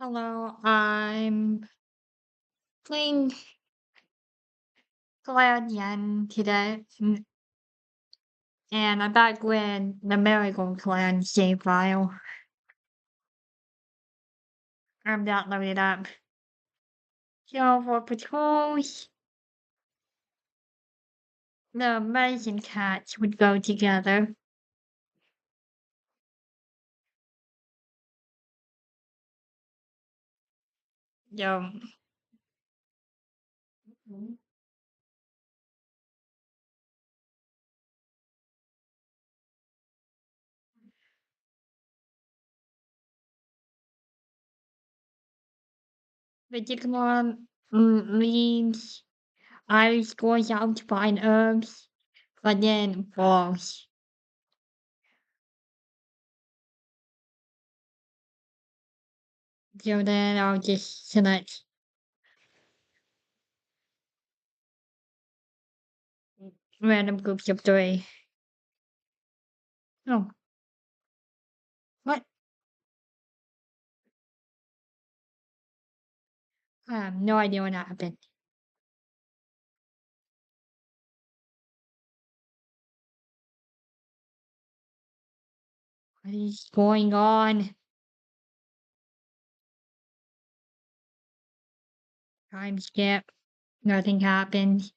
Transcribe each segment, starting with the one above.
Hello, I'm playing Clangen today, and I'm back with the Miracle Clan save file. I'm downloading it up. So for patrols, the mice and cats would go together. So, particular leaves, Iris goes out to find herbs, but then falls. So then I'll just select random groups of three. Oh, what? I have no idea what happened. What is going on? Time skip. Nothing happened.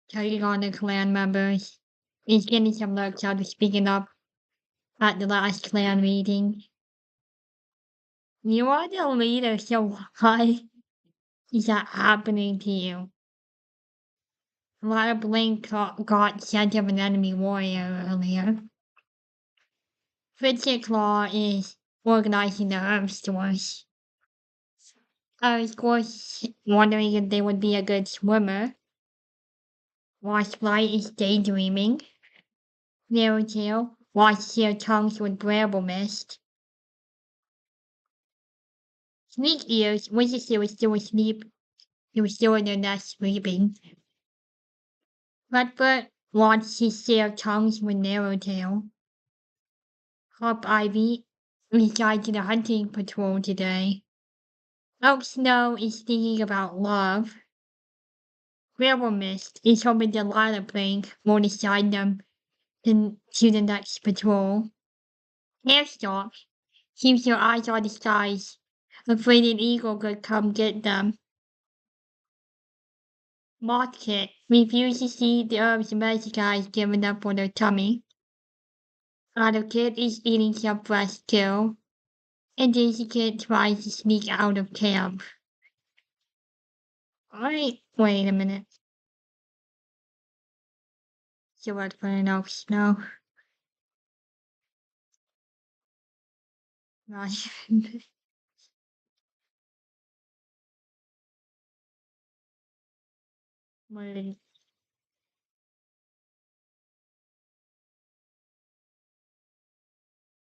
Taking on the clan members. He's getting some lurks out of speaking up at the last clan meeting. You are the leader, so why is that happening to you? A lot of blame got sent of an enemy warrior earlier. Fidget Claw is organizing the herb stores. I was, of course, wondering if they would be a good swimmer. Washlight is daydreaming. Narrowtail washed their tongues with bramble mist. Sneak ears wishes they were still asleep. They were still in their nest sleeping. Redbird wants to share tongues with Narrowtail. Hop Ivy resigned to the hunting patrol today. Elk Snow is thinking about love. Bramble Mist is hoping the Lila Blink won't assign them to the next patrol. Hairstalk keeps her eyes on the skies, afraid an eagle could come get them. Mothkit refuses to eat the herbs the magic eyes given up for their tummy. Otterkit is eating some fresh too, and Daisykit tries to sneak out of camp. Wait a minute. So what for an elf snow? Not even. Wait,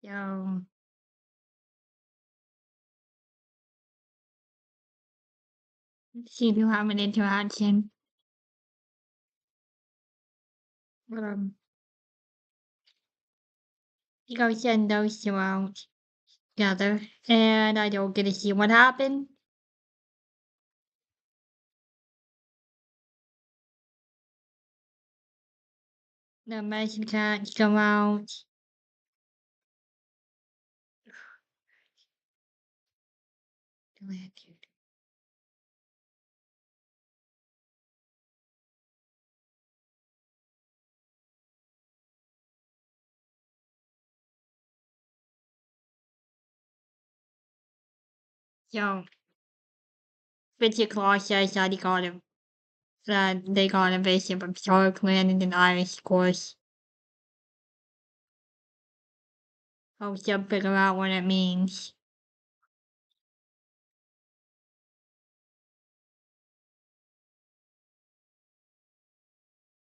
so let's see if you have an interaction. Um, you go send those two out together, and I don't get to see what happened. The magic cats go out. So, Richard Claw says that they got a visit from Star Clan and an Irish course. Helps them figure out what it means.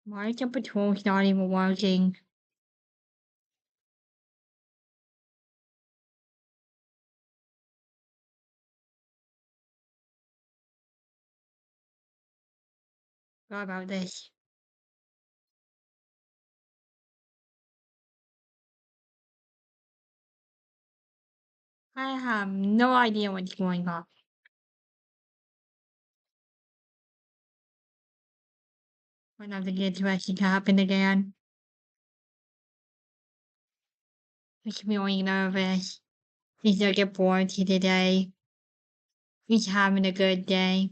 Why is the patrol's not even working? What about this? I have no idea what's going on. When nothing interesting happened again. Makes me really nervous. He's looking forward to today. He's having a good day.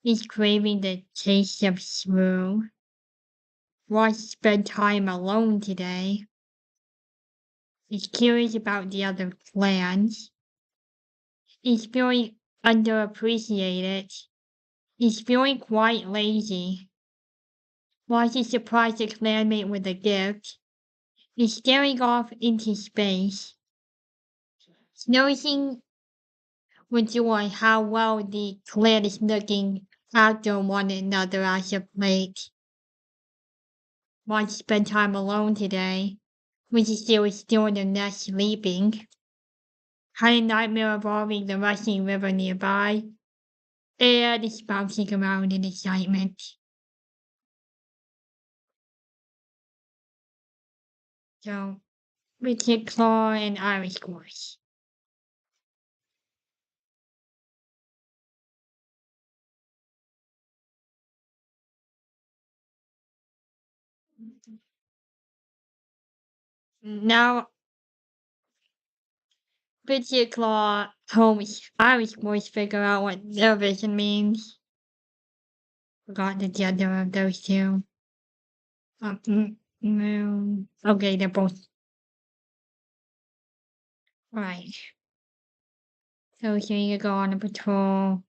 He's craving the taste of smooth. Wants to spend time alone today. He's curious about the other plans. He's feeling underappreciated. He's feeling quite lazy. Wants to surprise his clanmate with a gift. He's staring off into space. He's noticing with joy how well the clan is looking after one another as of late. Wants to spend time alone today, which is still in the nest sleeping. Had a nightmare involving the rushing river nearby, and is bouncing around in excitement. So, Richard Claw and Irish course. Now, Richard Claw helps Irish boys figure out what their vision means. Forgot the gender of those two. Okay, they're both right. So here you go on a patrol.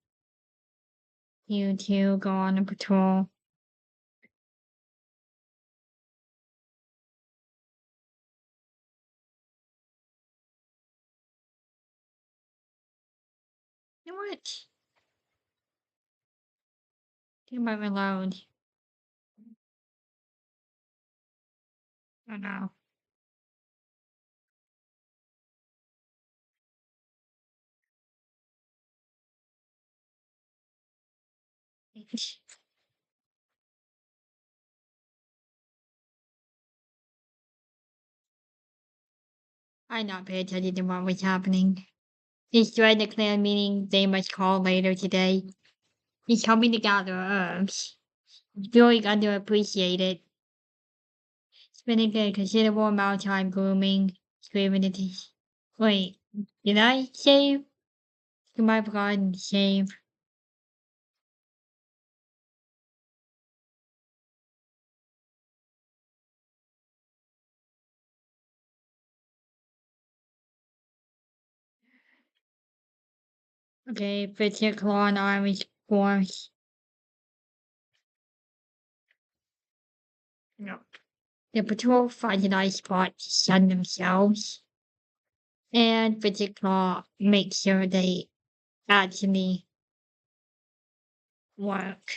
You two go on a patrol. You know what? You might reload. Oh no. I not pay attention to what was happening. He's joined the clan meeting they must call later today. He's helping to gather herbs. He's feeling underappreciated. Spending a considerable amount of time grooming, screaming at his. Wait, did I save? You might have forgotten to save. Okay, Richard Claw and Irish Force. No. The patrol finds a nice spot to sun themselves. And Richard Claw makes sure they actually work.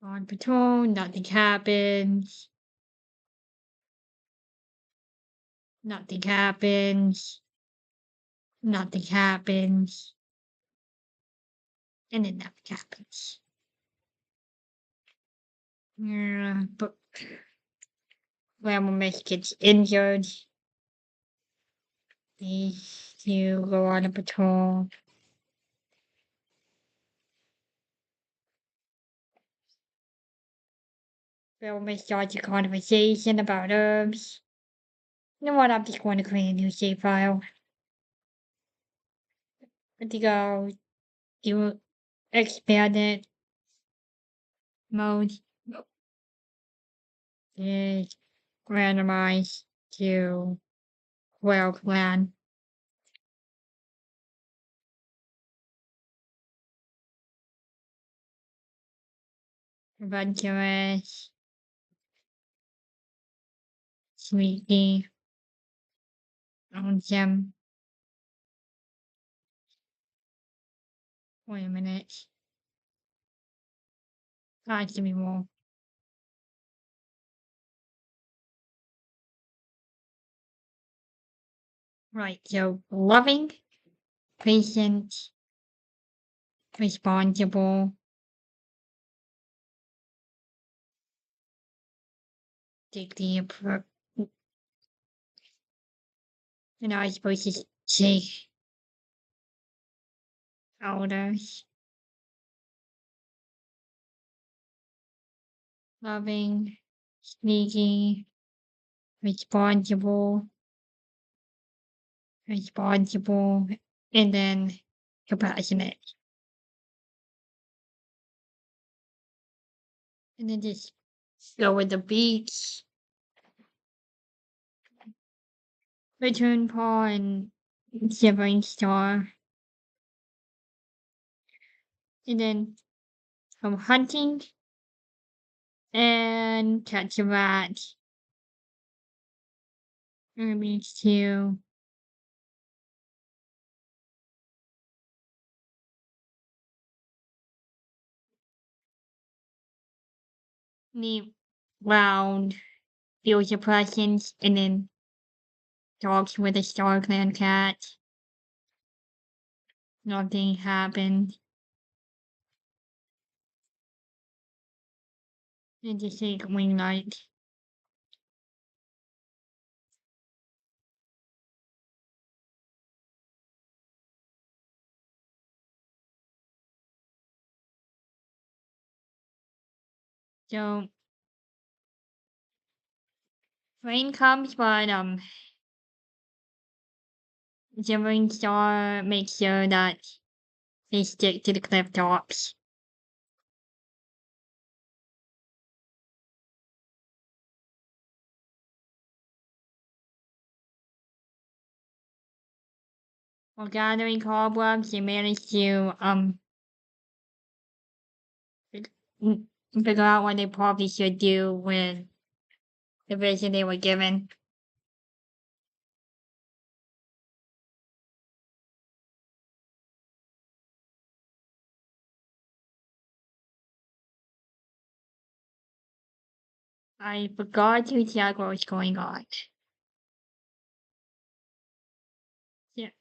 On patrol, nothing happens. Nothing happens. Nothing happens. And then nothing happens. Yeah, but Grandma gets injured. These two go on a patrol. Grandma starts a conversation about herbs. You know what? I'm just going to create a new save file. I think I'll do expanded mode is randomized to Well Clan. Adventurous, sweetie, lonesome. Wait a minute. Give me more. Right, so loving, patient, responsible, deeply And I was supposed to say others, loving, sneaky, responsible, responsible, and then compassionate. And then just go with the beats, return Paul and Shivering Star. And then from hunting and catch a rat. And means to leave loud, feels your presence, and then talks with a Star Clan cat. Nothing happened. And just take green light. So rain comes, but Shivering Star makes sure that they stick to the cliff tops. While gathering cobwebs, they manage to f- figure out what they probably should do with the vision they were given. I forgot to check what was going on. Yeah,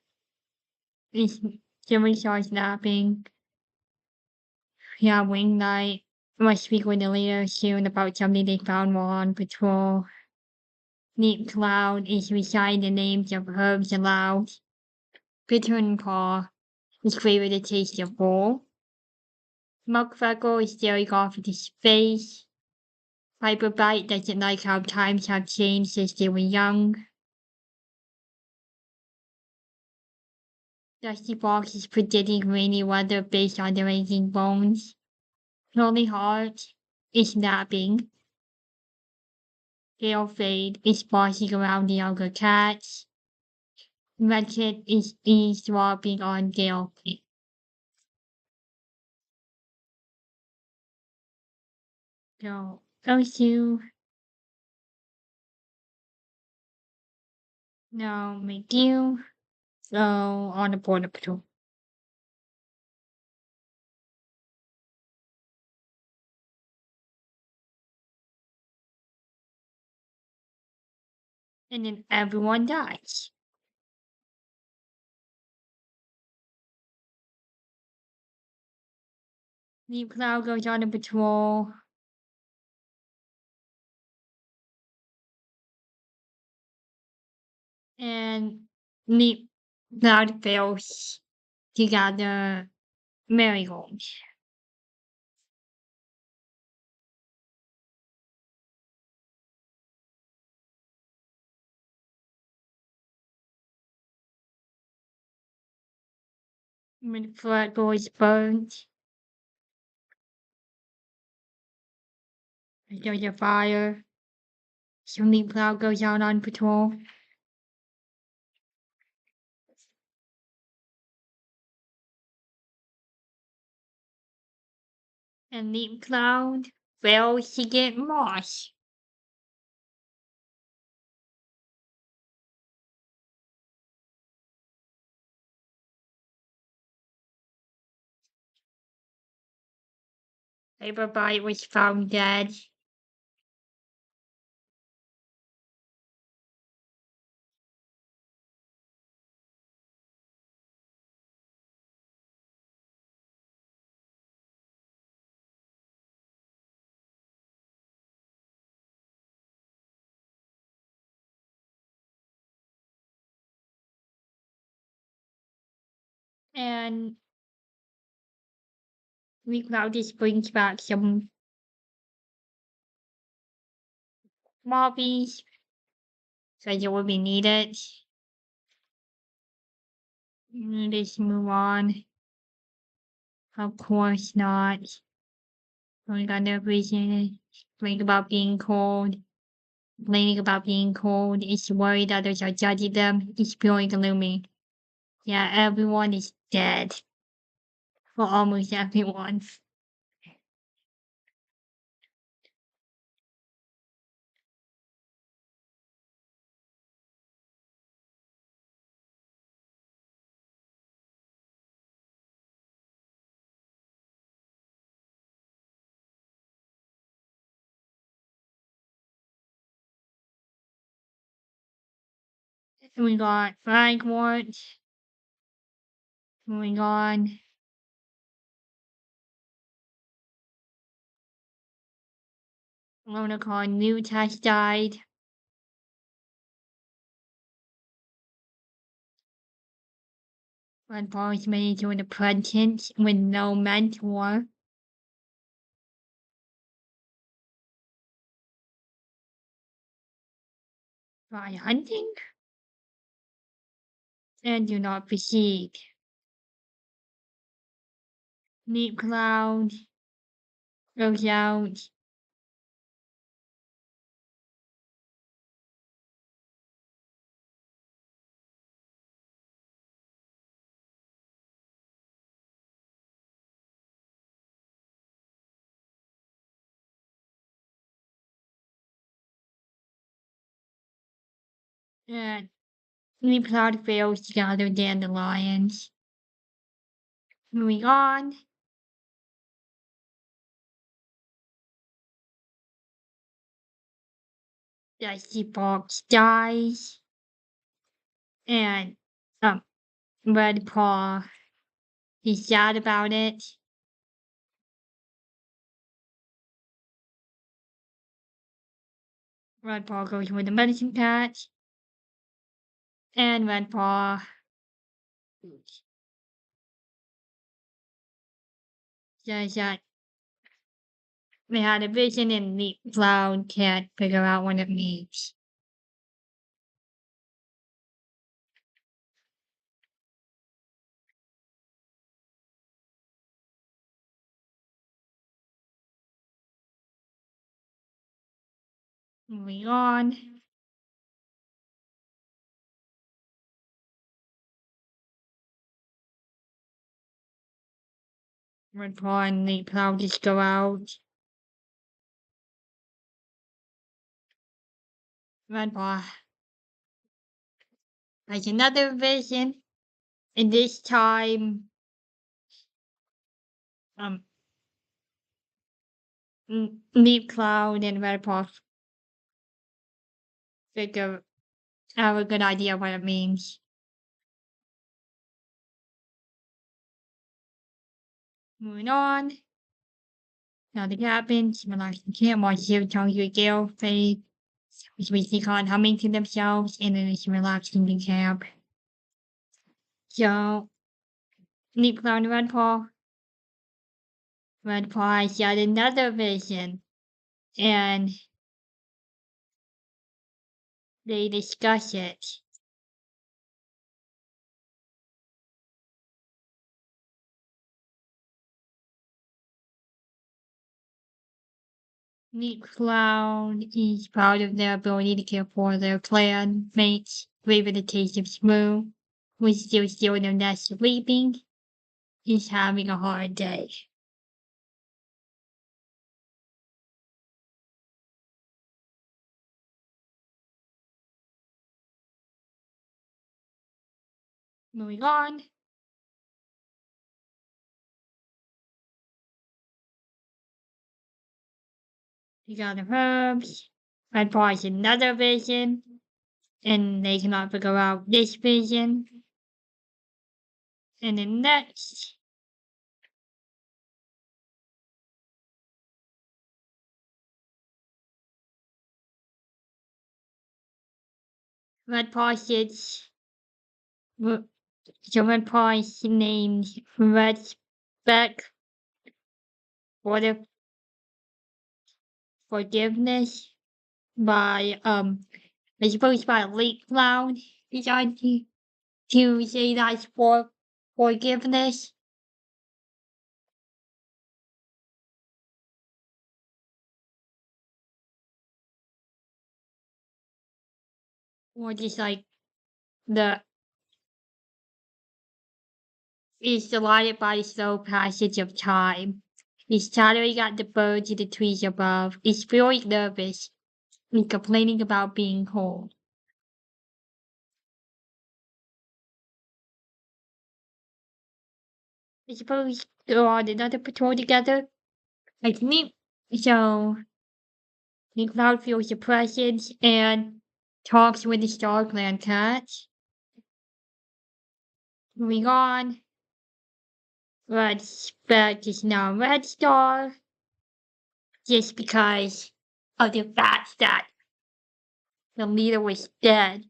it's Jimmy starts napping. Yeah, wing night. Must speak with the leader soon about something they found while on patrol. Neat Cloud is reciting the names of herbs aloud. Bitter and Paw is craving the taste of bowl. Muck Freckle is staring off into space. Piper Bite doesn't like how times have changed since they were young. Dusty Fox is predicting rainy weather based on the raging bones. Lonely Heart is napping. Gale Fade is bossing around the younger cats. Ratchet is eavesdropping on Gale Fade. So, those two, no McGill, so on the border patrol. And then everyone dies. Deep Cloud goes on the patrol, and Deep Cloud fails to gather marigolds. When Freckle is burnt, there's a fire. So Deep Cloud goes out on patrol. And Deep Cloud fails to get moss. Paperbite was found dead. And we cloud just brings back some hobbies, so you will be needed. Let's move on. Of course not. We got no reason. Think about being cold. Complaining about being cold. Is worried others are judging them. Is feeling gloomy. Yeah, everyone is dead. For almost everyone. We got Fragmort. Moving on. Unicorn New has died. Red Ball is made to an apprentice with no mentor. By hunting and do not proceed. Neat Cloud goes out. And Neat Cloud fails to gather dandelions. Moving on. Dusty Fox dies. And um, Red Paw, he's sad about it. Red Paw goes with the medicine patch. And Red Paw says that they had a vision and Neat Cloud can't figure out what it means. Moving on. Red Paw and Neat Cloud just go out. Red Paw has another vision, and this time, um, Neat Cloud and Red Paw figure have a good idea what it means. Moving on. Now the cabins, relaxing camp, watch you tells you Gale fade, which we see on humming to themselves, and then it's relaxing the camp. So, Neat Cloud and Red Paw has yet another vision, and they discuss it. Neat Cloud is proud of their ability to care for their clan mates, brave with the taste of Smoo, who is still in their nest sleeping. He's having a hard day. Moving on. You got the herbs. Red Paw has another vision, and they cannot figure out this vision. And then next, Red Paw sits German prize named Respect for the Forgiveness by I suppose by Lake Cloud decided to say that's for forgiveness. Or just like the is delighted by the slow passage of time. He's chattering at the birds in the trees above. He's feeling nervous and complaining about being cold. I suppose they're on another patrol together. Like me. So the cloud feels the presence and talks with the Star Clan cats. Moving on. Red Spec is now Red Star just because of the fact that the leader was dead.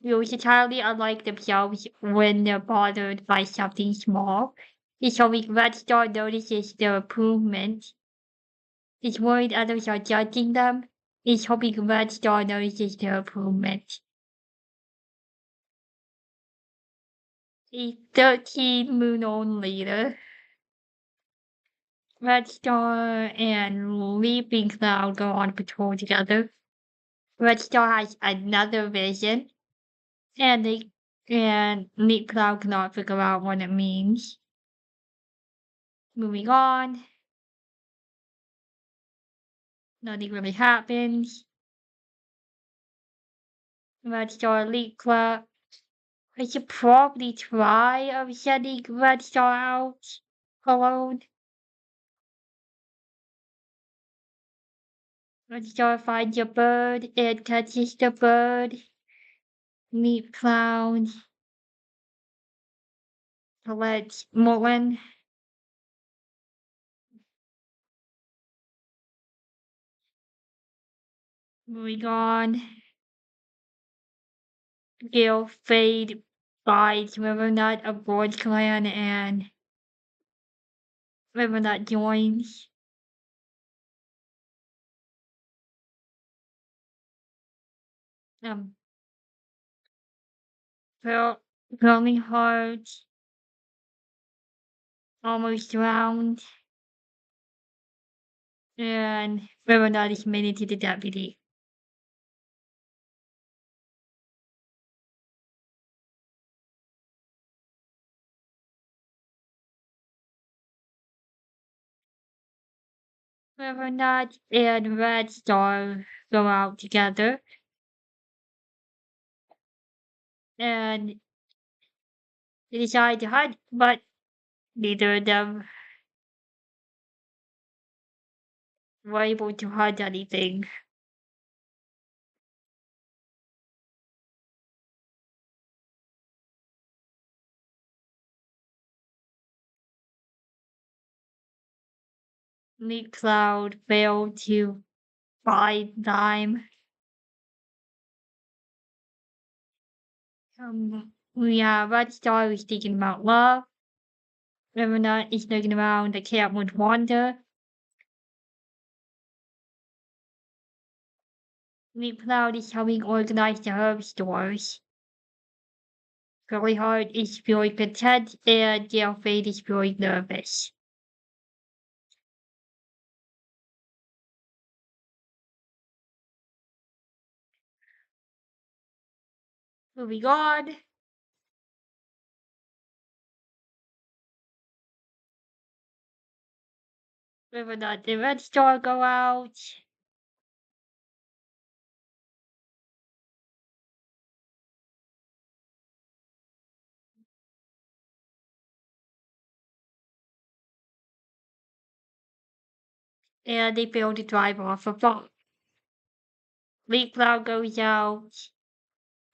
Feels entirely unlike themselves when they're bothered by something small. He's hoping Red Star notices their improvement. He's worried others are judging them. He's hoping Red Star notices their improvement. A 13 moon old later, Red Star and Leaping Cloud go on patrol together. Red Star has another vision, and Leap Cloud cannot figure out what it means. Moving on, nothing really happens. Red Star Leap Cloud. I should probably try sending Red Star out alone. Red Star finds a bird and catches the bird. Leap Cloud lets Mullen. Moving on. Gale Fade bites River aboard Clan and River joins. Um, Burning Heart almost drowned, and River is made into the deputy. River and Red Star go out together, and they decide to hunt, but neither of them were able to hunt anything. Nick Cloud failed to find time. Yeah, Red Star is thinking about love. Remnant is looking around the camp with wonder. Nick Cloud is helping organize the herb stores. Curly Heart is feeling content and Gale Fade is feeling nervous. Moving on. Remnant and Red Star go out. And they fail to drive off a boat. Nick Cloud goes out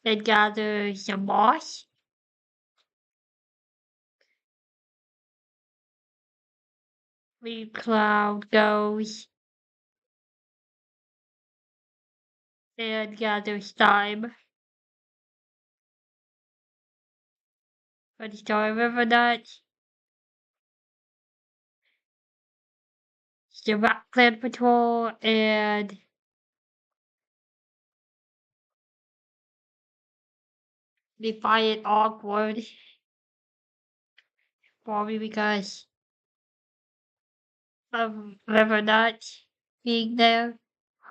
and gathers some moss. Nick Cloud goes and gathers thyme. But do I remember that the Rockland Patrol and they find it awkward for me because of River not being there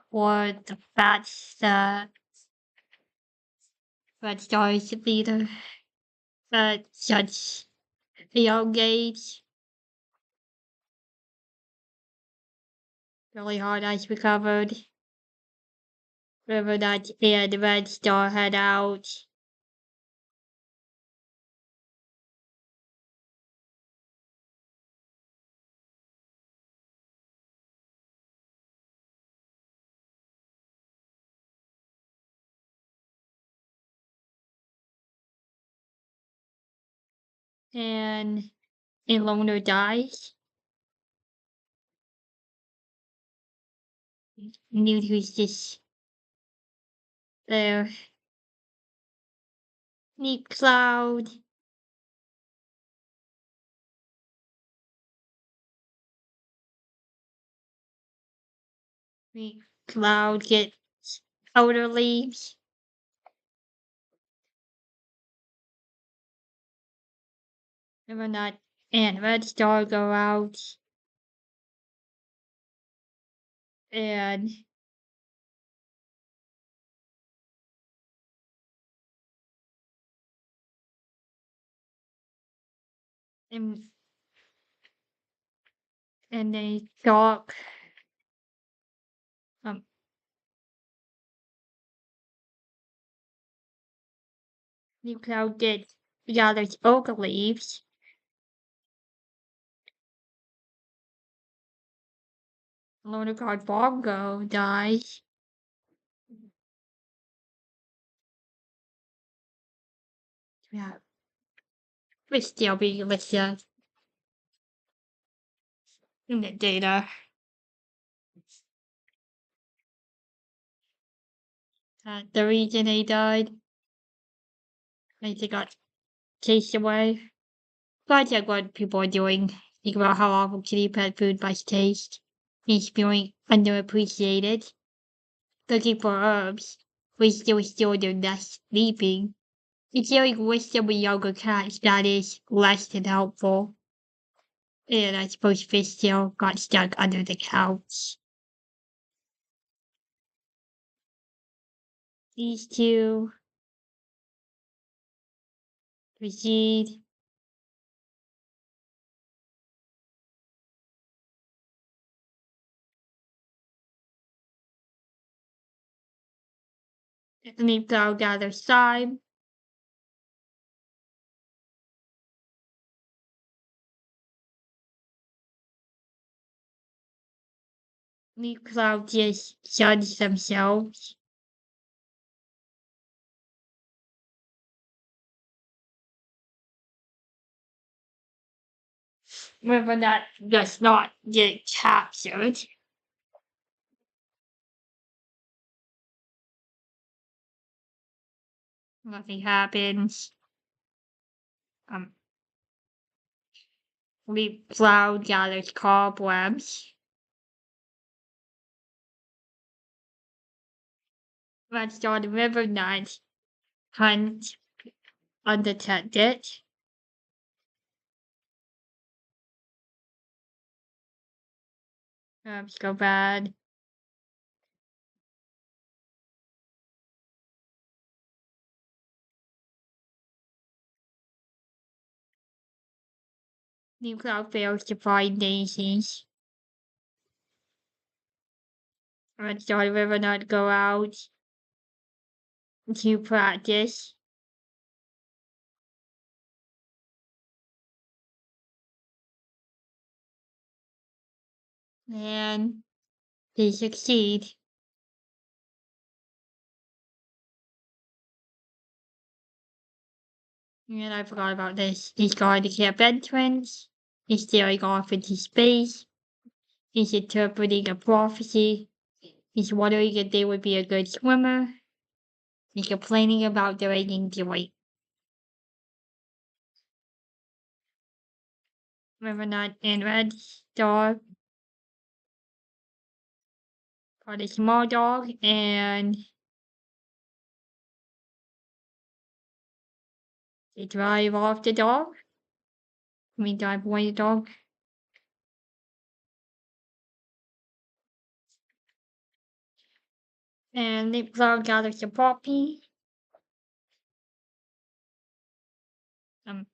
or the fact that Red Star's leader at such a young age. Really hard ice recovered. River Nut and Red Star head out. And a loner dies. Newt who's just there. Neat Cloud. Neat Cloud gets outer leaves. River Nut and Red Star go out. And and, and they talk. Um, Neat Cloud gathers oak leaves. Loner called Bongo dies. Yeah, we still be listed in the data. The reason they died, they got chased away. But like what people are doing, think about how awful kitty pet food must taste. It's feeling underappreciated. Looking for herbs. We still their nest sleeping. It's like wisdom with younger cats that is less than helpful. And I suppose fish still got stuck under the couch. These two proceed. Leap go the other side. Leap cloud just judge themselves. Whether that does not get captured. Nothing happens. Um, Leap cloud gathers cobwebs. Let's start the river night hunt undetected. Go bad. Leap cloud fails to find daisies. Let's start the river night go out to practice. And they succeed. And I forgot about this. He's guarding the camp entrance. He's staring off into space. He's interpreting a prophecy. He's wondering if they would be a good swimmer. He's complaining about their aching joint. River Nut and Red Dog for the small dog, and they drive off the dog. We drive away the dog. And Leapfrog gathers the puppy. Um,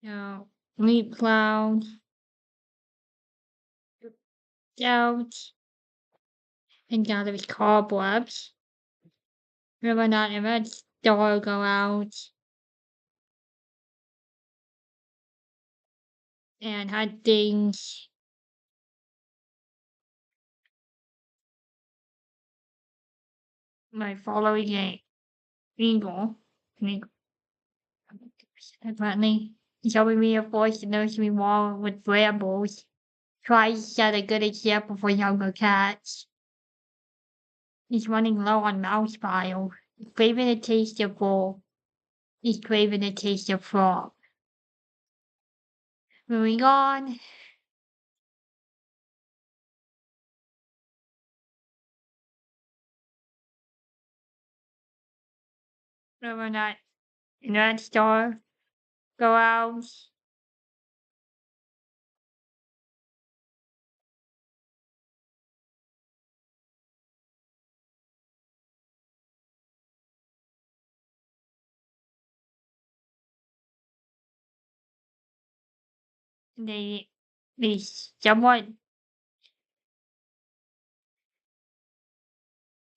now Leapfrog out and gathers cobwebs. River Nut and Red Dog go out and hunt things by following a eagle. An eagle. Apparently, showing me a forest nursery wall with brambles. Try to set a good example for younger cats. He's running low on mouse bile. He's craving a taste of bull. He's craving a taste of frog. Moving on. Remember that Red Star go out. They they somewhat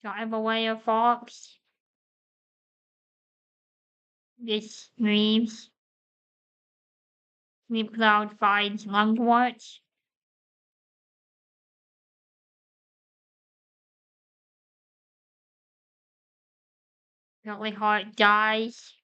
drive away a fox. This leaves. Leaf Cloud finds lungworts. Really Heart dies.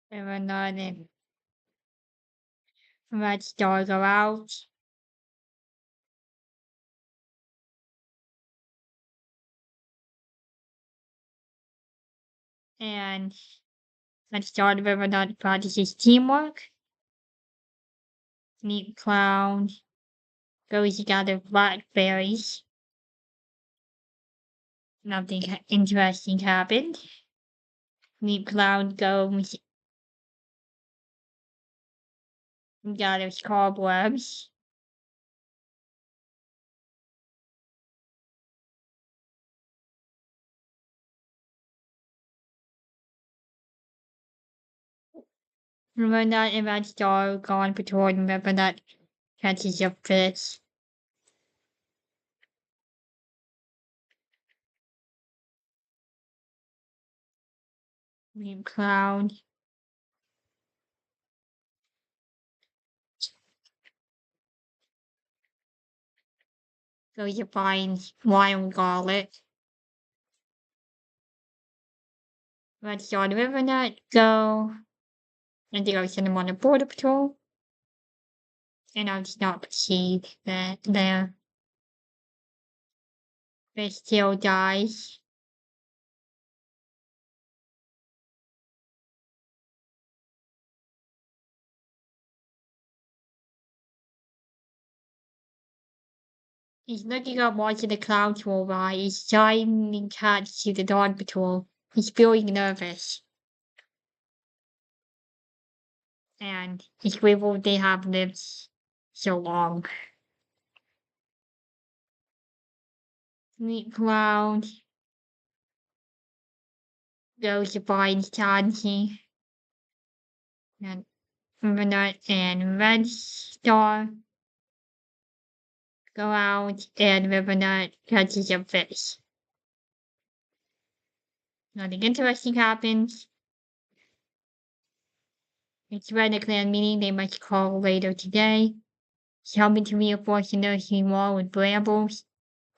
And then Red Star go out. And Red Star the River Nut practices teamwork. Neat Clown goes to gather blackberries. Nothing interesting happened. Neat Clown goes and gathers cobwebs. River Nut and Red Star go on patrol and River Nut catches a fish. Neat Clown goes to find wild garlic. Red Star and River Nut go and they go send them on a border patrol. And I did not perceive that their fish still dies. He's looking up watching the clouds roll by. He's shining cats to the dawn patrol. He's feeling nervous. And he's grateful they have lived so long. Neat cloud goes to find Chansey. And Ribbonut and Red Star go out and Ribbonut catches a fish. Nothing interesting happens. It's when the clan meeting they must call later today. He's helping to reinforce the nursery wall with brambles.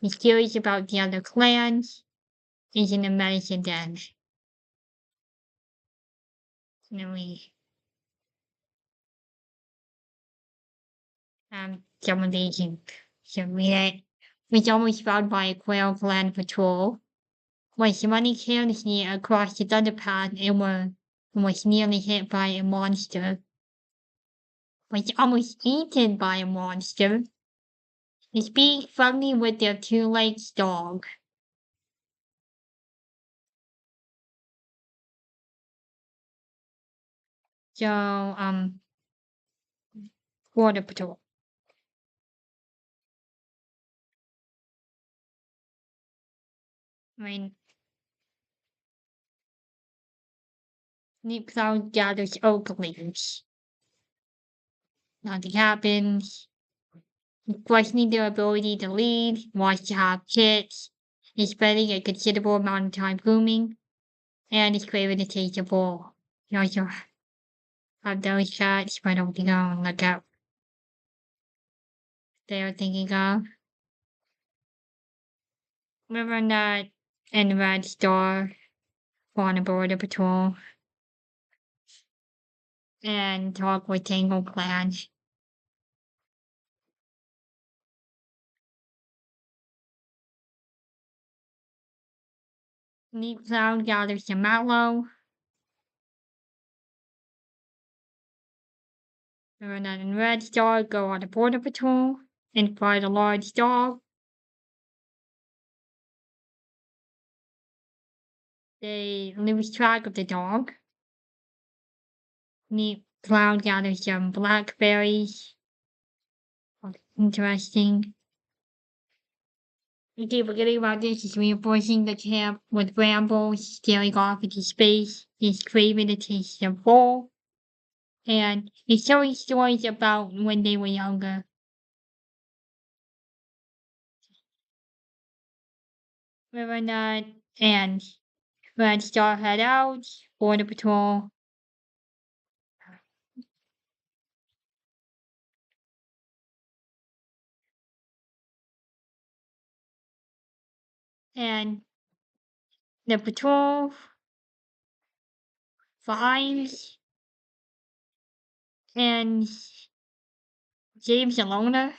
He's curious about the other clans. He's in the medicine den. And then we some of these so read it. Was almost found by a quail clan patrol. Was running carelessly across the thunderpath and was nearly hit by a monster. Was almost eaten by a monster. Is being friendly with their two-legged dog. So, border patrol. I mean, Deep Cloud gathers oak leaves. Nothing happens. Questioning their ability to lead, wants to have kids, is spending a considerable amount of time grooming, and is craving to taste a bowl. You also have those cats, but I don't think I'll look up. They are thinking of River Nut and Red Star on a border patrol and talk with Tangle Clan. Neat Cloud gathers the mallow. River Nut and Red Star go on a border patrol and find a large dog. They lose track of the dog. Neat Cloud gathers some blackberries. Interesting. We keep forgetting about this. He's reinforcing the camp with brambles, staring off into space. He's craving to taste the bowl. And he's telling stories about when they were younger. River Nut and Red Star head out, Border Patrol. And the patrol finds and James the loner.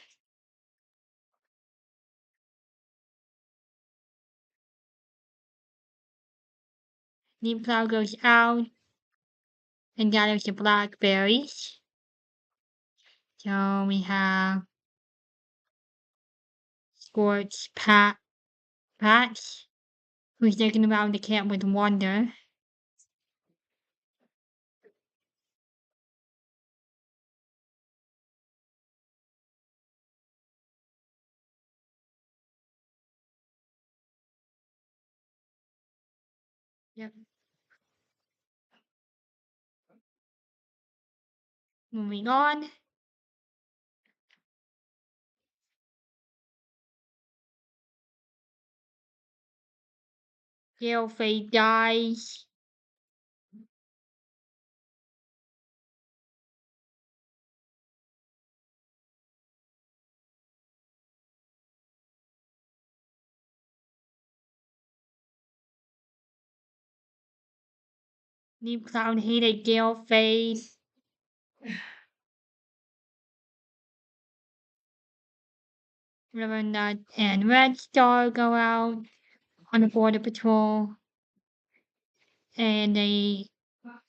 Deep Cloud goes out and gathers the blackberries. So we have Sports Pat, who's taking around the camp with Wonder. Yep. Moving on. Gale dies. Deep Cloud hated Gale Face. River Nut and Red Star go out on a border patrol. And they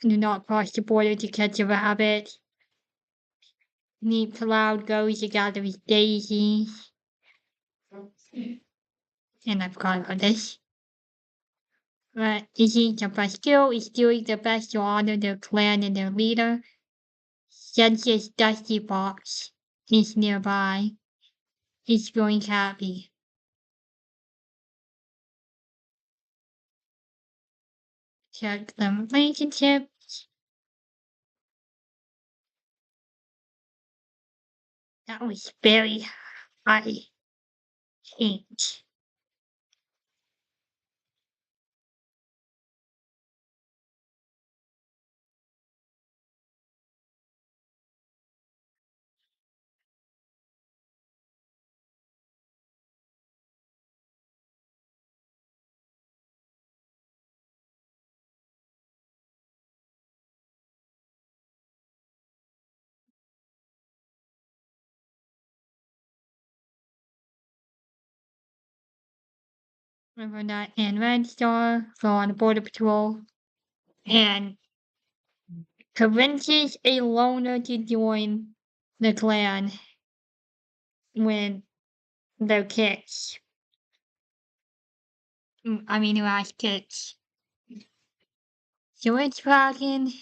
do not cross the border to catch a rabbit. Neat Cloud goes to gather his daisies. and I forgot about this. But eating the skill is doing the best to honor the clan and their leader. Since his dusty box is nearby, he's feeling happy. Check the relationship. That was very high change. Remember that and Red Star go on the border patrol and convinces a loner to join the clan when they're kids. I mean, who has kids. So it's rocking,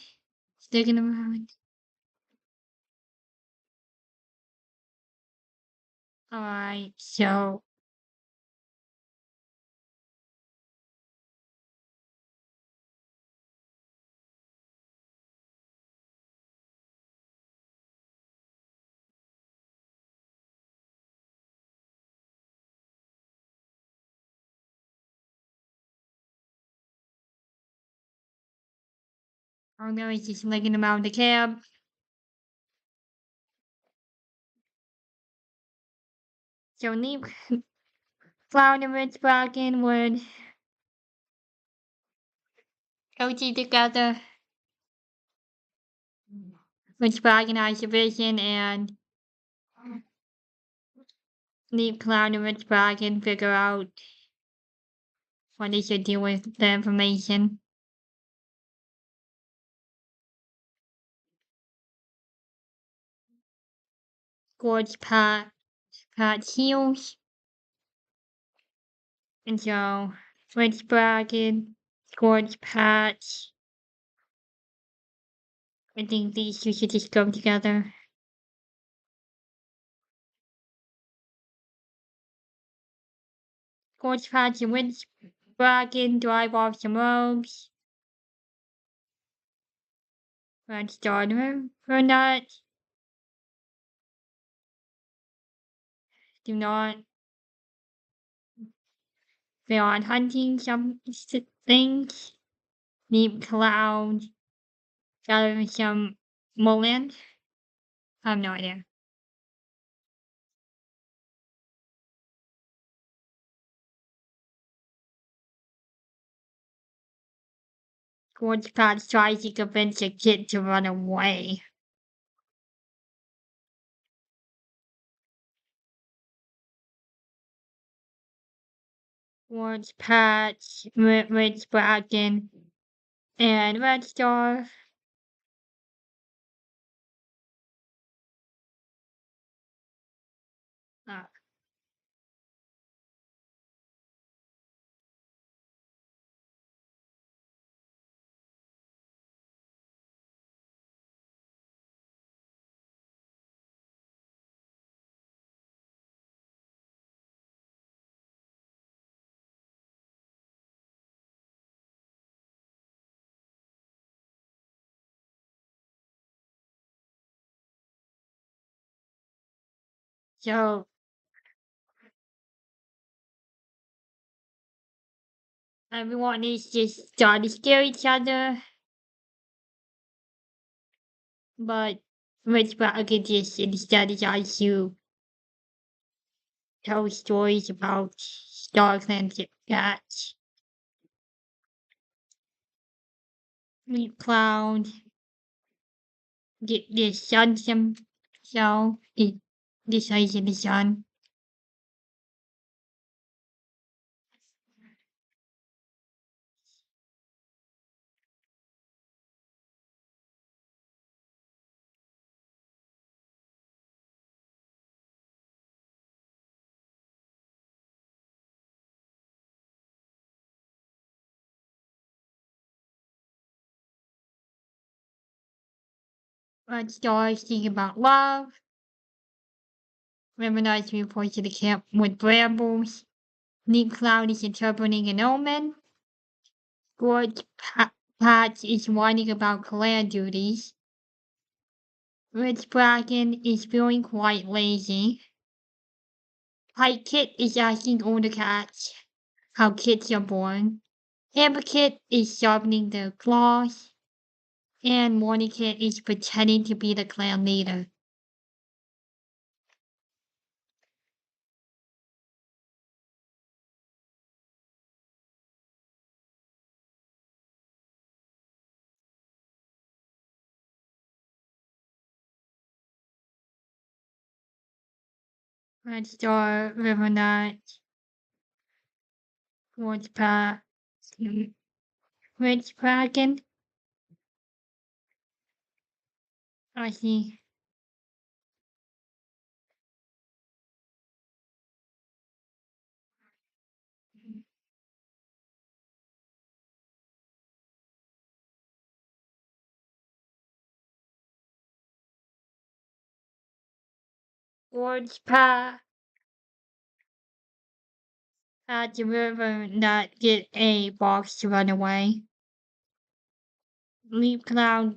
sticking around. Alright, so Arno is just looking around the cab. So Neep Clown and Rich Bracken would go together. Rich Bracken has a vision and Neep Clown and Rich Bracken figure out what they should do with the information. Gorge Pat heals. And so Rich Bracken, Gorge Patch. I think these two should just go together. Gorge Patch and Rich Bracken drive off some rogues. Red Starter or not. Do not go on hunting some things. Deep Cloud, gathering some Moland. I have no idea. Gorge Patch tries to convince a kid to run away. Gorge Patch, Rich Bracken, and Red Star. Uh, so everyone is just starting to scare each other, but Rich Bracken just instead decides to tell stories about Starkland cats. Meet Cloud, get the sun some so it decides in the sun. Red Star is thinking about love. River Knight's report to the camp with brambles. Neat Cloud is interpreting an omen. George Patch is whining about clan duties. Rich Bracken is feeling quite lazy. Pike Kit is asking older cats how kids are born. Amber Kit is sharpening their claws. And Morning Kit is pretending to be the clan leader. Red Star, River Knight, George Patch, Rich Bracken. I see. George Patch had the river not get a box to run away. Leap Cloud,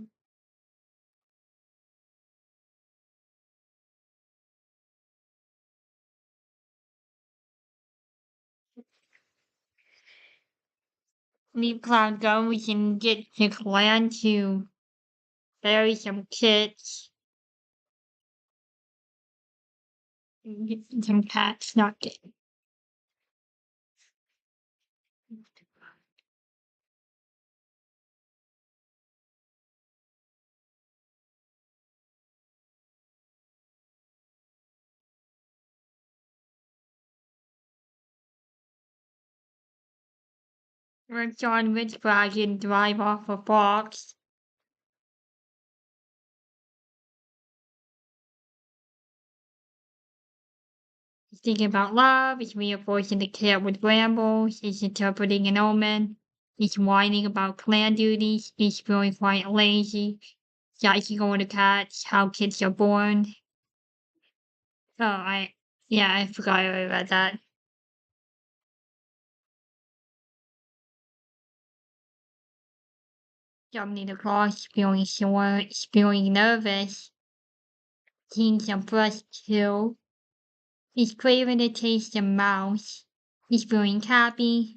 Leap Cloud goes and get the clan to bury some kids. Get some cats, not get. Red John Rich Bracken drive off a box. He's thinking about love, he's reinforcing the cat with brambles, he's interpreting an omen, he's whining about clan duties, he's feeling quite lazy, he's asking all the cats how kids are born. Oh, yeah, I forgot about that. Jumping across, feeling sore, feeling nervous, seeing some fresh too. He's craving a taste of mouse. He's feeling happy.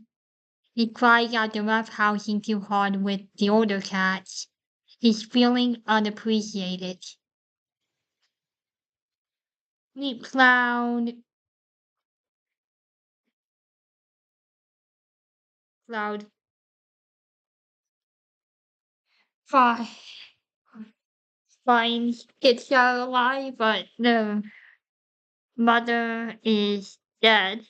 He cries out the rough housing too hard with the older cats. He's feeling unappreciated. Leap Cloud, fine, fine, kids are alive, but the mother is dead.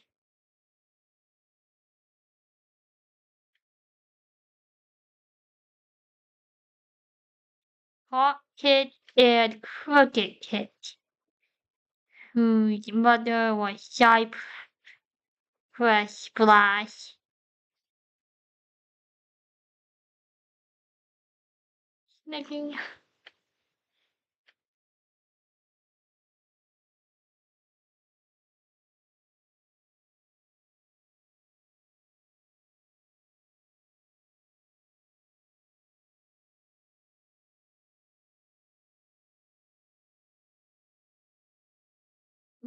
Hot Kid and Crooked Kid, whose mother was Cypress Splash. Snicking.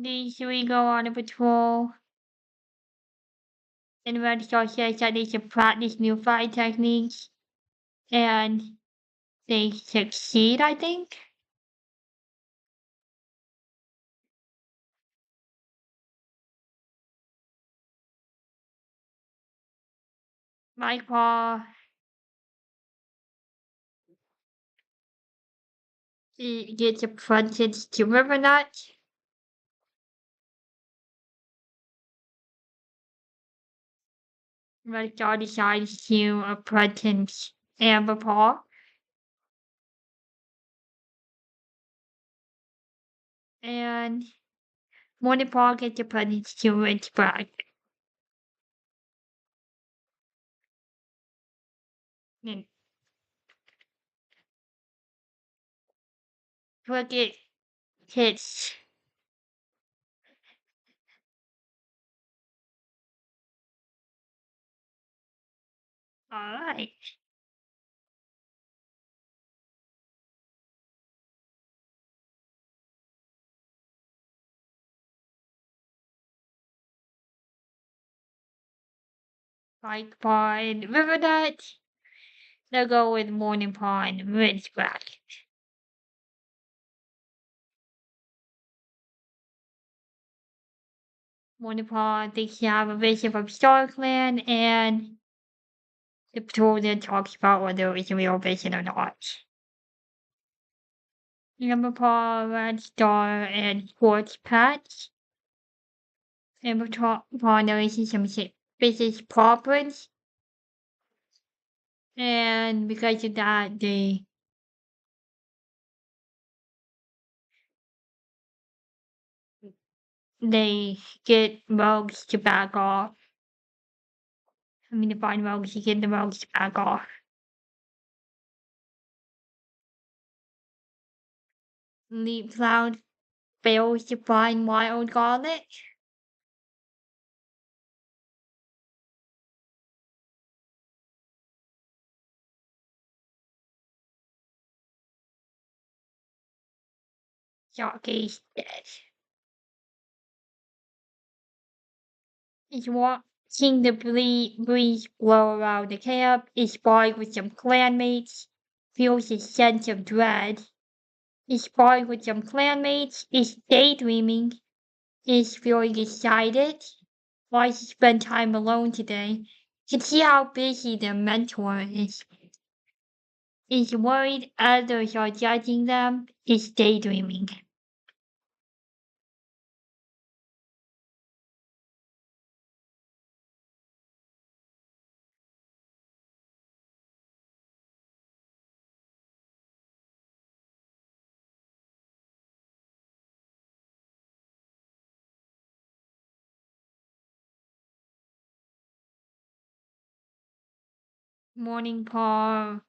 These three go on a patrol, and Red Star says that they should practice new fight techniques, and they succeed, I think. My paw he gets apprenticed to River Nut. Red Star decides to apprentice Amber Paw, and Morning Paw gets apprenticed to Rich Bragg. And Cricket hits. All right. Like Pond, River Nut. They'll go with Morning Pond, Ridge Bracket. Morning Pond thinks you have a vision from Star Clan, and the patrol then talks about whether it's a real vision or not. Number Paul, Red Star, and Quartz Patch. And Paul notices some business problems, and because of that, they get rogues to back off. I mean, to find rogues to get the rogues to back off. Leap Cloud fails to find Wild Garlic. Jockey's dead. He's watching the breeze blow around the camp. He's sparring with some clanmates. Feels a sense of dread. He's sparring with some clanmates. He's daydreaming. He's feeling excited. Why he spend time alone today? You can see how busy the mentor is. He's worried others are judging them. He's daydreaming. Morning Paul,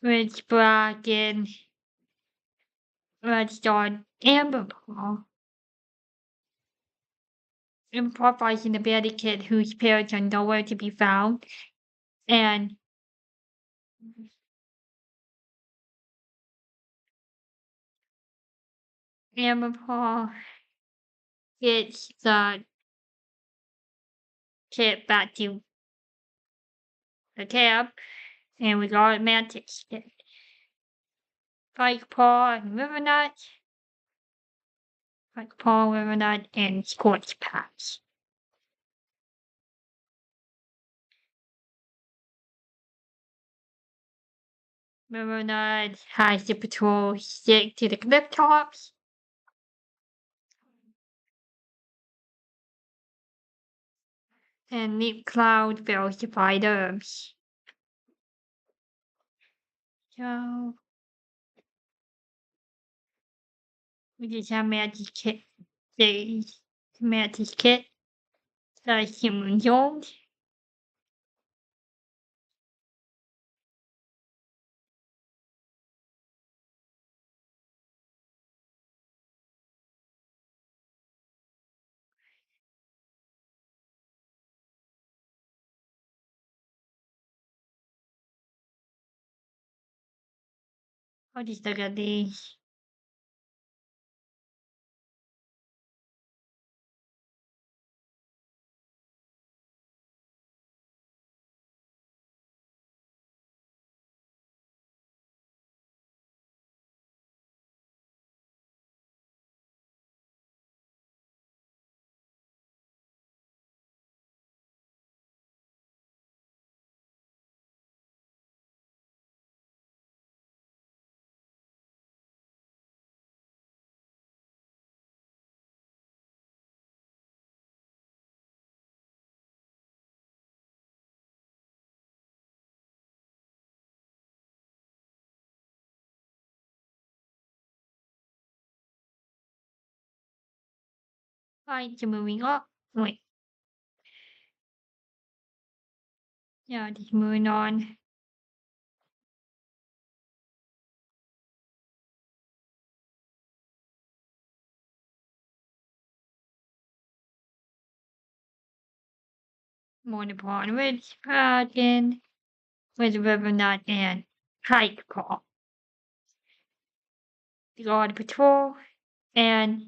Rich Bracken, Red Star, Amber Paul. Improvising the baby kid whose parents are nowhere to be found. And Amber Paul gets the kid back to the camp, and we got a mantis kid. Like Paul and River Nut, like Paul, River Nut, and Scorch Patch. River Nut has the patrol stick to the cliff tops. And Leap Cloud fails to find herbs. So we just have Magic Kit. The Magic Kit. The Human Jones. I'll just look at these. Right, so moving up. Wait, yeah, just moving on. Morning Pond with Clangen with River Nut and Hike Call. Guard Patrol and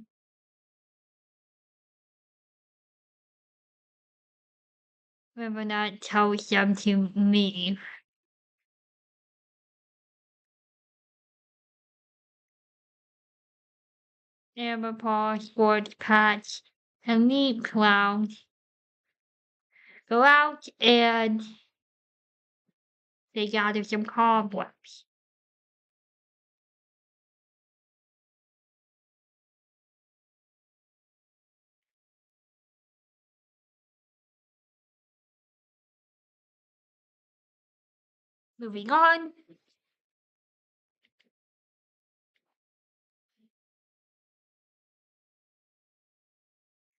River Nut tells them to leave. Amber Paw, Sports Patch, and Leap Clown go out and they gather some cobwebs. Moving on,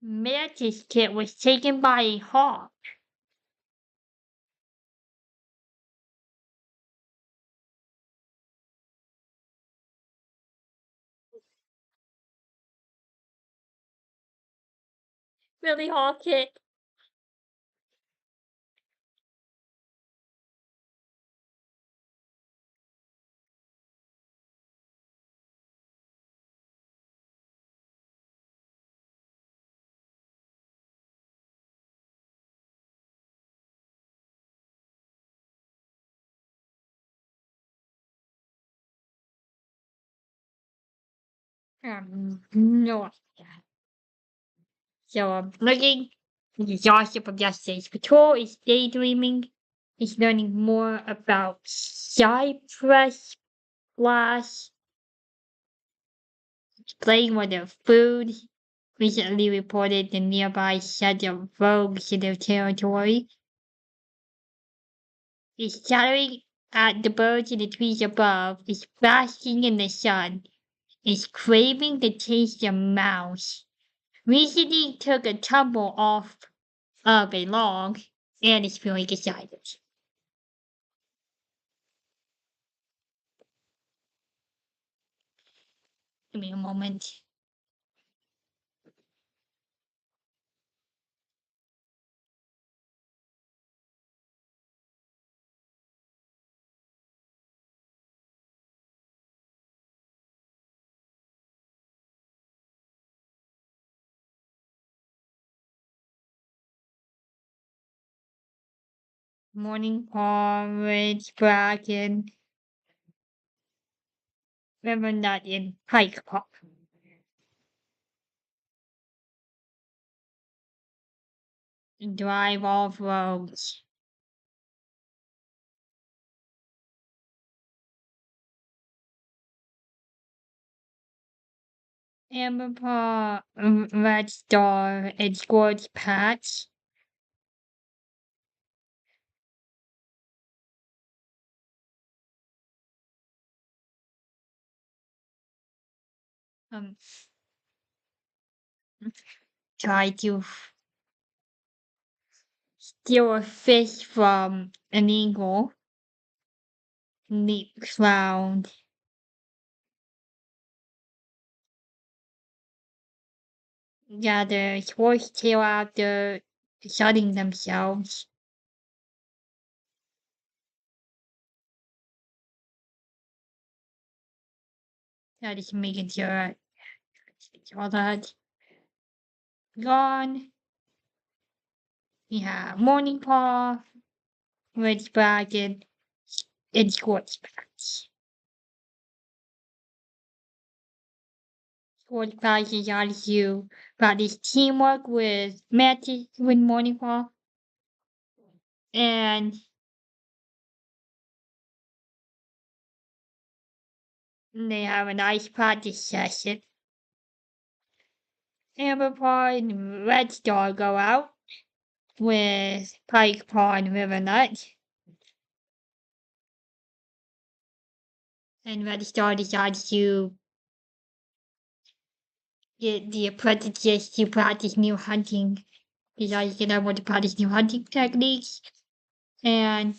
Mantis Kit was taken by a hawk. Really, Hawk Kit? No idea. So I'm looking. Joshua from yesterday's patrol is daydreaming. He's learning more about Cypress Blast, playing with their food. Recently reported the nearby set of rogues in their territory. He's shouting at the birds in the trees above. He's basking in the sun. He's craving the taste of mouse. Recently took a tumble off of a log and is feeling excited. Give me a moment. Morning porridge, bracken, river nut, and pike pop. Drive off roads. Amber paw, red star, and scorch patch. Um, try to steal a fish from an eagle. Leap cloud. Gather horsetail after shutting themselves. That is making sure all that gone. We have morning paw, red dragon, and scorch patch. Scorch patch is out you practice teamwork with matches with morning paw. And they have a nice practice session. Amber paw and red star go out with pike paw and river nut. And red star decides to get the apprentices to practice new hunting. Decides that I want to practice new hunting techniques. And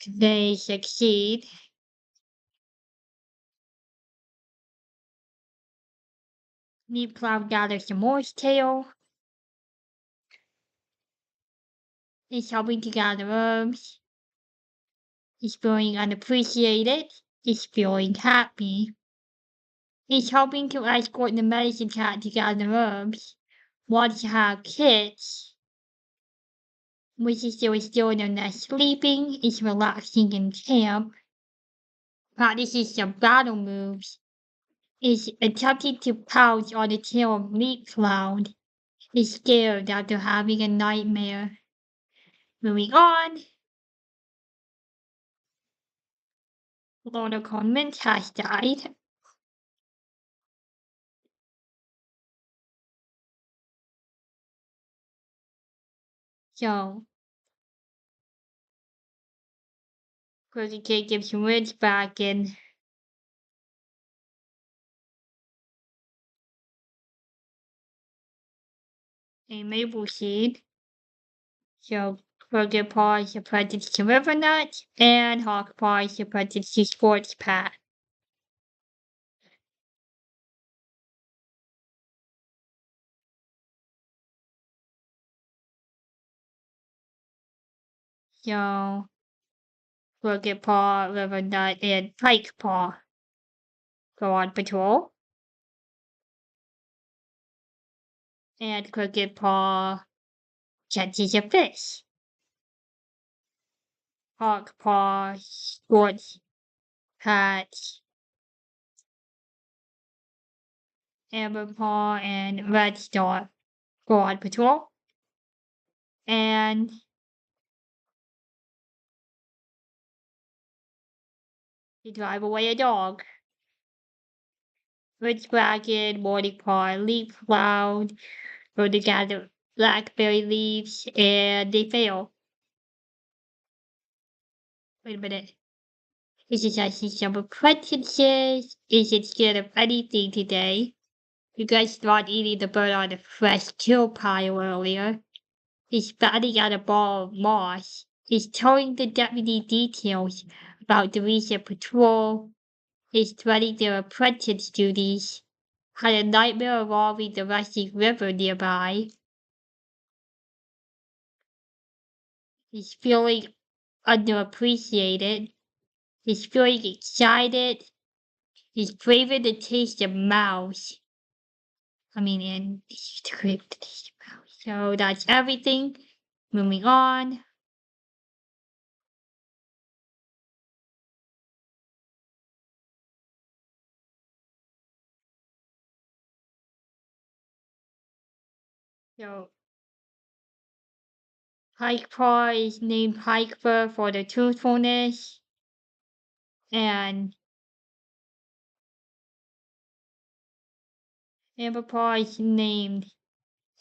they succeed. Neat Cloud gathers the Morse tail Is helping to gather herbs. Is feeling unappreciated. Is feeling happy. Is helping to escort the medicine cat to gather herbs. Wants to have kids. Which is still known as sleeping. Is relaxing in camp. Practices some battle moves. Is attempting to pounce on the tail of Meat Cloud. Is scared after having a nightmare. Moving on. Lord of Convent has died. So, Crazy Kate gives Rich back in a maple seed. So, Crooked Paw is apprenticed to River Nut, and Hawk Paw is apprenticed to Sports Pat. So, Crooked Paw, River Nut, and Pike Paw go on patrol. And Crooked Paw catches a fish. Hawk Paw, Sports Pat, Amber Paw, and Red Star go on patrol. And they drive away a dog. Rich Dragon, Morning Paw, Leaf Cloud go to gather blackberry leaves, and they fail. Wait a minute. Is it actually some apprentices? Is it scared of anything today? You guys thought eating the bird on the fresh kill pile earlier. He's batting at a ball of moss. He's telling the deputy details about the recent patrol. He's threatening their apprentice duties. Had a nightmare involving the rushing river nearby. He's feeling underappreciated. He's feeling excited. He's craving the taste of mouse. And he's craving the taste of mouse. So that's everything. Moving on. So Pikepaw is named Pikeper for the truthfulness, and Amberpaw is named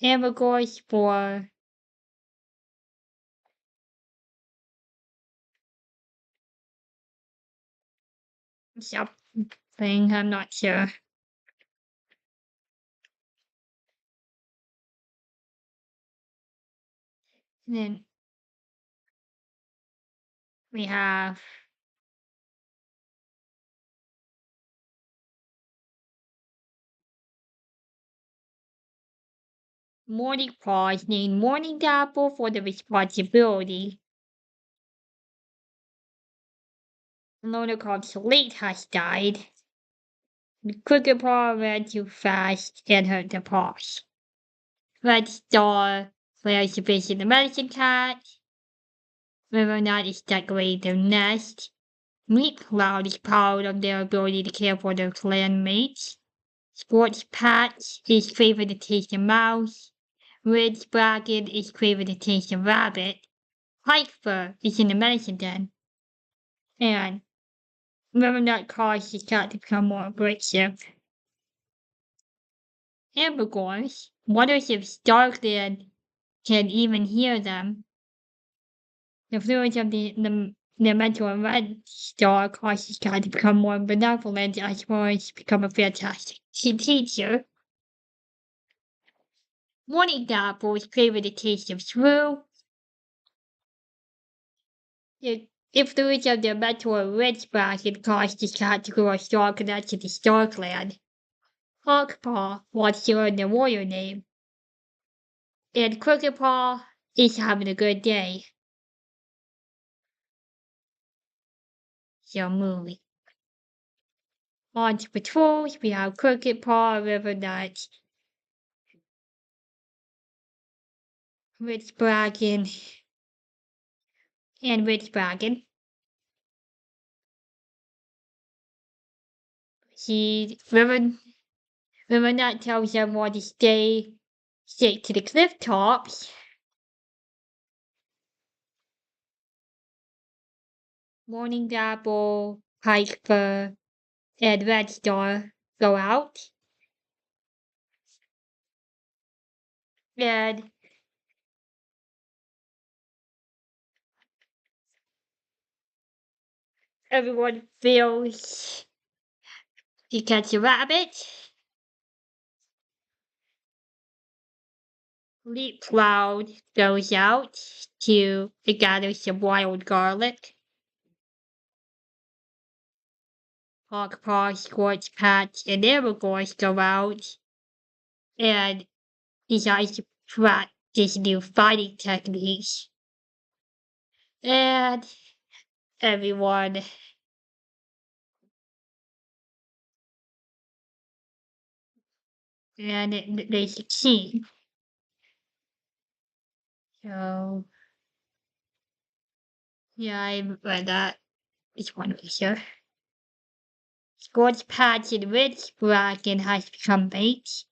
Ambergorse for something, I'm not sure. And then we have Morning Paw is named Morning Dapple for the responsibility. Another called Slate has died. The Crooked Paw ran too fast and hurt the paws. Red Star flares to visit the medicine cat. River Nut is decorating their nest. Meat Cloud is proud of their ability to care for their clan mates. Sports Patch is craving the taste of mouse. Ridge Bracket is craving the taste of rabbit. Pike is in the medicine den. And River Nut caused his cat to become more aggressive. Ambergorse wonders if Starkland can even hear them. The fluence of the mentor Red Star causes God to become more benevolent as well as become a fantastic teacher. Morning Apple is craving the taste of shrew. The influence of the mentor Red Bracket caused the cat to grow a strong connection to Starkland. Hawkpaw wants to learn the warrior name. And Crooked Paw is having a good day. So moving. On to patrols, we have Crooked Paw, River Nut, Rich Bracken, and Rich Bracken. River Nut tells everyone to stick to the cliff tops. Morning Dapple, Pike Fur, and Red Star go out. And everyone feels to catch a rabbit. Leap Cloud goes out to gather some wild garlic. Hawkpaw, Scorch Patch, and Aragorn go out and decide to practice new fighting techniques. And everyone they succeed. So yeah, I read that. Just want to be sure. Scorch Patch and Rich Bracken has become mates.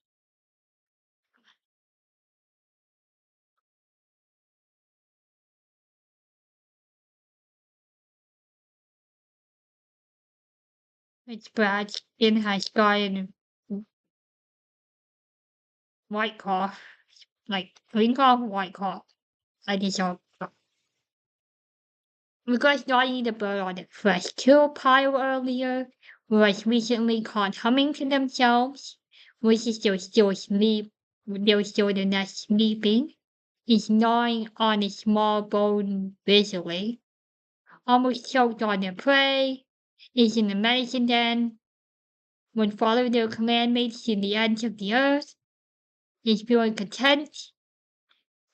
Rich Bracken has gotten White Claw, like Green Claw, White Claw. I just don't. Because dodging the bird on the fresh kill pile earlier was recently caught humming to themselves, which is still asleep. They're still the nest sleeping. He's gnawing on a small bone busily, almost choked on their prey. Is in the medicine den. When follow their command mates to the ends of the earth, is feeling content.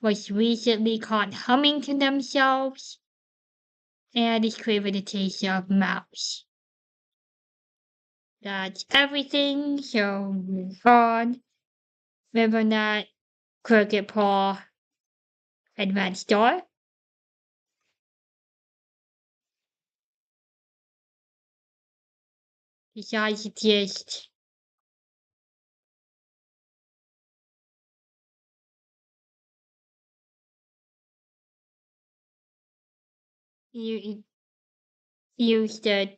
Was recently caught humming to themselves, and is craving the taste of mouse. That's everything, so move on. River Nut, Crooked Paw, and Red Star. Besides, just you use the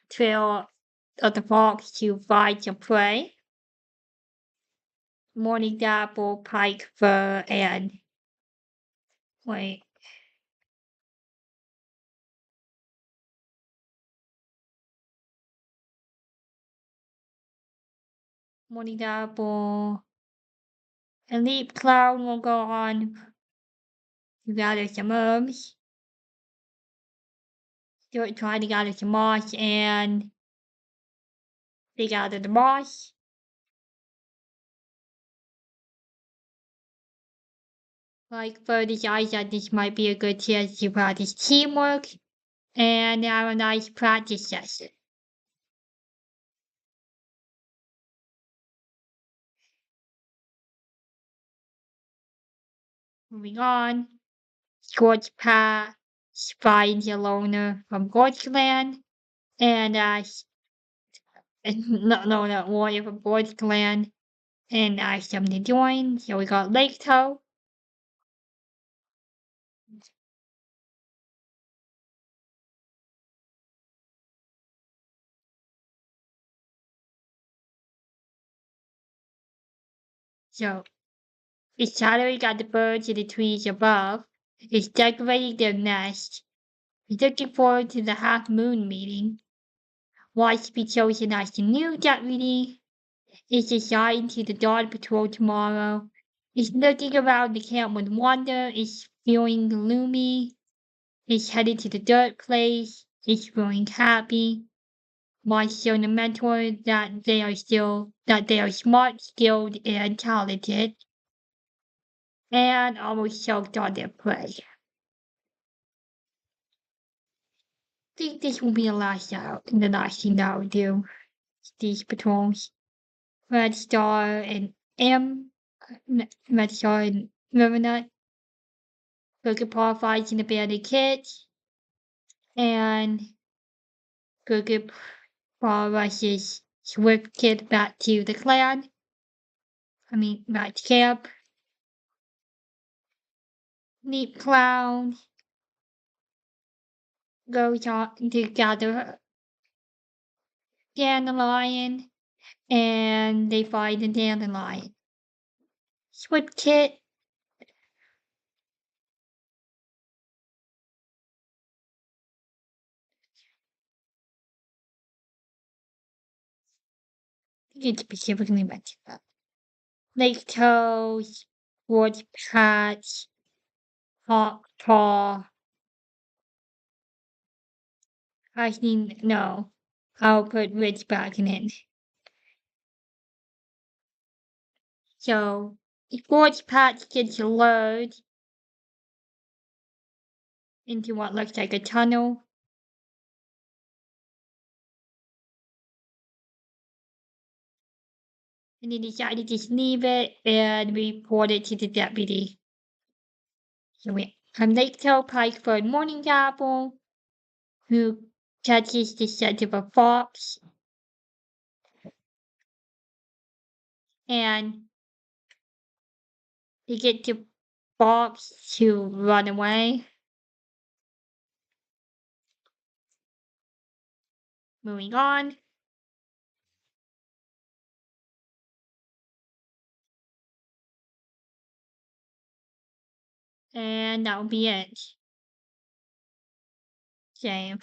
trail of the fox to find your prey. Morning Dapple, Pike Fur, and wait. Morning Dapple and Leap Cloud will go on to gather some herbs. They're trying to gather some moss, and they gather the moss. Like Fur decides that this might be a good chance to practice teamwork and have a nice practice session. Moving on, Scorch Path finds a loner from Clan and no, warrior from Clan and asks them to join. So we got Lake Toe. So it's shadowing at the birds in the trees above. It's decorating their nest. He's looking forward to the half moon meeting. Wants to be chosen as the new deputy. Is assigned to the Dawn Patrol tomorrow. Is looking around the camp with wonder. Is feeling gloomy. Is headed to the dirt place. Is feeling happy. Wants to show the mentor that they are smart, skilled, and talented. and almost choked on their prey. Think this will be the last thing that I will do. These patrols. Red Star and Red Star and Rivernet. Look at Paul fights in the abandoned kids. And look at Paul rushes Swift Kid back to the clan. Back to camp. Neat Clown goes on to gather Dandelion, and they find the Dandelion. Swift Kid didn't specifically mention that. Lake Toes, Woods Patch, Hawk Paw. Actually, no. I'll put Rich back in. So, Woods Patch gets a load into what looks like a tunnel. And he decided to just leave it and report it to the deputy. So we have Lake Tail Pike for a morning apple, who catches the scent of a fox, and he gets the fox to run away. Moving on. And that'll be it. Same.